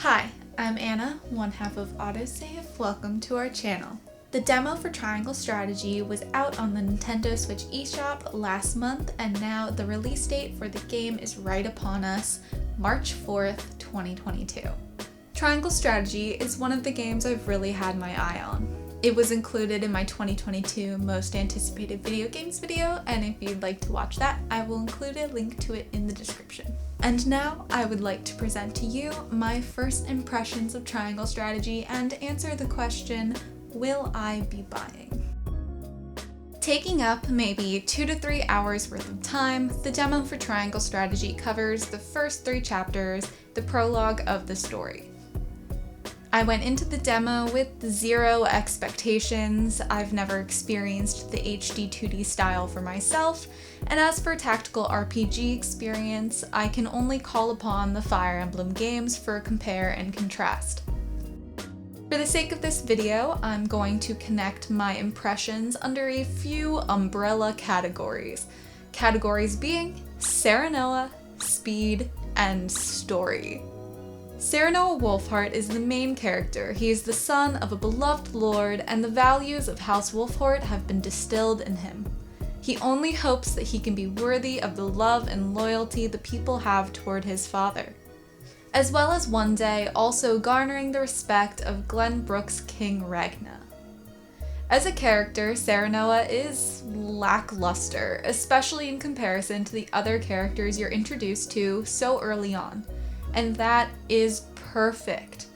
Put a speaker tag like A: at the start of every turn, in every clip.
A: Hi, I'm Anna, one half of AutoSave. Welcome to our channel. The demo for Triangle Strategy was out on the Nintendo Switch eShop last month, and now the release date for the game is right upon us, March 4th, 2022. Triangle Strategy is one of the games I've really had my eye on. It was included in my 2022 Most Anticipated Video Games video, and if you'd like to watch that, I will include a link to it in the description. And now I would like to present to you my first impressions of Triangle Strategy and answer the question, will I be buying? Taking up maybe 2 to 3 hours worth of time, the demo for Triangle Strategy covers the first 3 chapters, the prologue of the story. I went into the demo with 0 expectations. I've never experienced the HD 2D style for myself, and as for tactical RPG experience, I can only call upon the Fire Emblem games for compare and contrast. For the sake of this video, I'm going to connect my impressions under a few umbrella categories. Categories being Serenoa, speed, and story. Serenoa Wolfheart is the main character. He is the son of a beloved lord, and the values of House Wolfheart have been distilled in him. He only hopes that he can be worthy of the love and loyalty the people have toward his father, as well as one day also garnering the respect of Glenbrook's King Ragna. As a character, Serenoa is lackluster, especially in comparison to the other characters you're introduced to so early on. And that is perfect,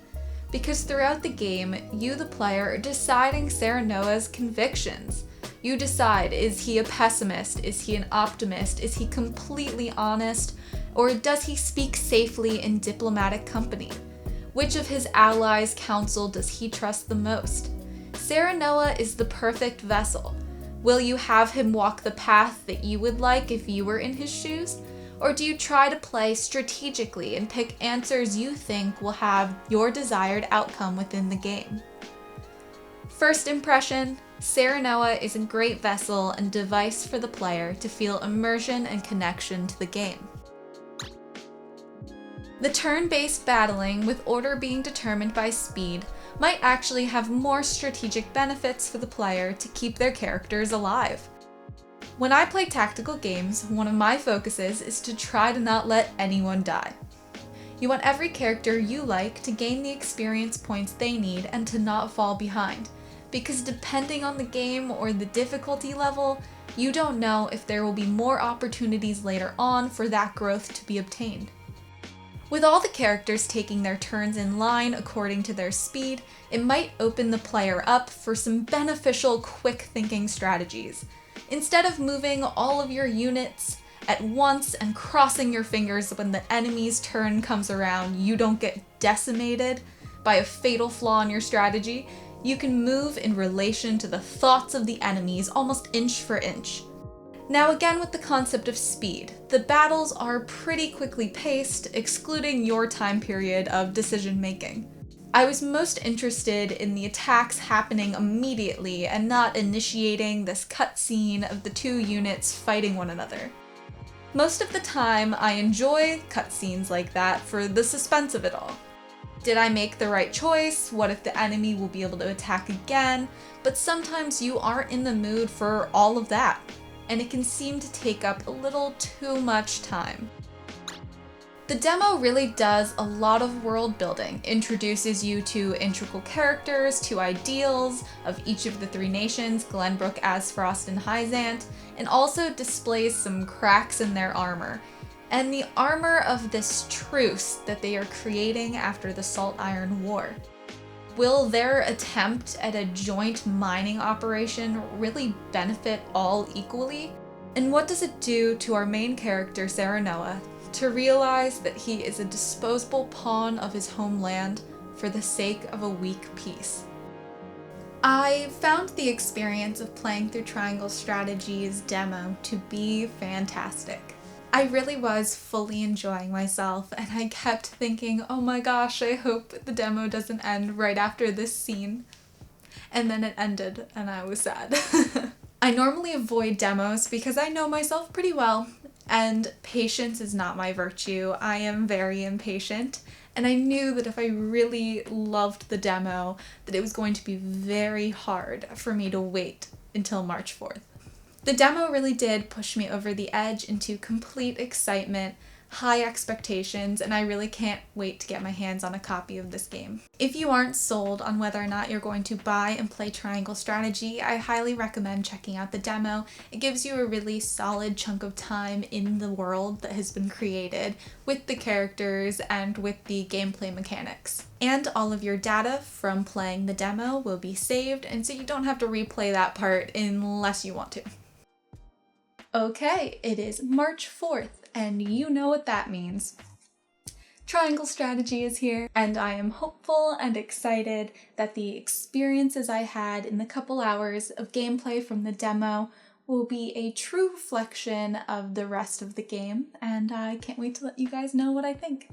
A: because throughout the game, you the player are deciding Serenoa's convictions. You decide, is he a pessimist? Is he an optimist? Is he completely honest? Or does he speak safely in diplomatic company? Which of his allies' counsel does he trust the most? Serenoa is the perfect vessel. Will you have him walk the path that you would like if you were in his shoes? Or do you try to play strategically and pick answers you think will have your desired outcome within the game? First impression, Serenoa is a great vessel and device for the player to feel immersion and connection to the game. The turn-based battling, with order being determined by speed, might actually have more strategic benefits for the player to keep their characters alive. When I play tactical games, one of my focuses is to try to not let anyone die. You want every character you like to gain the experience points they need and to not fall behind, because depending on the game or the difficulty level, you don't know if there will be more opportunities later on for that growth to be obtained. With all the characters taking their turns in line according to their speed, it might open the player up for some beneficial quick thinking strategies. Instead of moving all of your units at once and crossing your fingers when the enemy's turn comes around, you don't get decimated by a fatal flaw in your strategy, you can move in relation to the thoughts of the enemies almost inch for inch. Now again with the concept of speed, the battles are pretty quickly paced, excluding your time period of decision making. I was most interested in the attacks happening immediately and not initiating this cutscene of the 2 units fighting one another. Most of the time, I enjoy cutscenes like that for the suspense of it all. Did I make the right choice? What if the enemy will be able to attack again? But sometimes you aren't in the mood for all of that, and it can seem to take up a little too much time. The demo really does a lot of world building, introduces you to integral characters, to ideals of each of the 3 nations, Glenbrook, Asfrost, and Hyzant, and also displays some cracks in their armor, and the armor of this truce that they are creating after the Salt Iron War. Will their attempt at a joint mining operation really benefit all equally? And what does it do to our main character, Serenoa, to realize that he is a disposable pawn of his homeland for the sake of a weak peace? I found the experience of playing through Triangle Strategy's demo to be fantastic. I really was fully enjoying myself, and I kept thinking, oh my gosh, I hope the demo doesn't end right after this scene. And then it ended, and I was sad. I normally avoid demos because I know myself pretty well, and patience is not my virtue. I am very impatient, and I knew that if I really loved the demo, that it was going to be very hard for me to wait until March 4th. The demo really did push me over the edge into complete excitement, high expectations, and I really can't wait to get my hands on a copy of this game. If you aren't sold on whether or not you're going to buy and play Triangle Strategy, I highly recommend checking out the demo. It gives you a really solid chunk of time in the world that has been created with the characters and with the gameplay mechanics. And all of your data from playing the demo will be saved, and so you don't have to replay that part unless you want to. Okay, it is March 4th, and you know what that means. Triangle Strategy is here, and I am hopeful and excited that the experiences I had in the couple hours of gameplay from the demo will be a true reflection of the rest of the game, and I can't wait to let you guys know what I think.